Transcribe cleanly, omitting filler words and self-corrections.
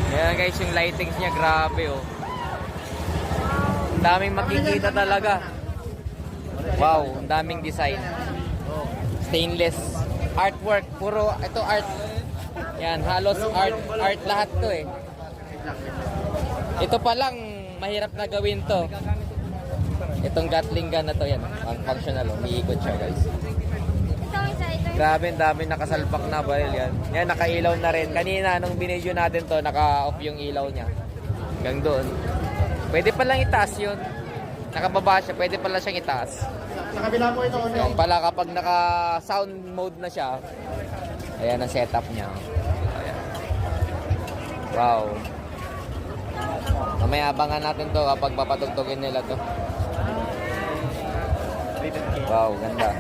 Ayan guys, yung lightings niya, grabe oh. Ang daming makikita talaga. Wow, ang daming design. Stainless. Artwork, puro ito art. Yan, halos art lahat to eh. Ito pa lang, mahirap na gawin to. Itong Gatling gun na to, yan. Ang functional, umiikot siya guys. Grabe, ang dami nakasalpak na baril yan. Yan, nakailaw na rin. Kanina, nung binidyo natin to, naka-off yung ilaw niya. Hanggang doon. Pwede palang itaas yun. Nakababa siya, pwede pala siyang itaas. Sa kabila po ito. Yung pala kapag naka-sound mode na siya, ayan ang setup niya. Ayan. Wow. Mamaya abangan natin to kapag papatugtugin nila to. Wow, ganda.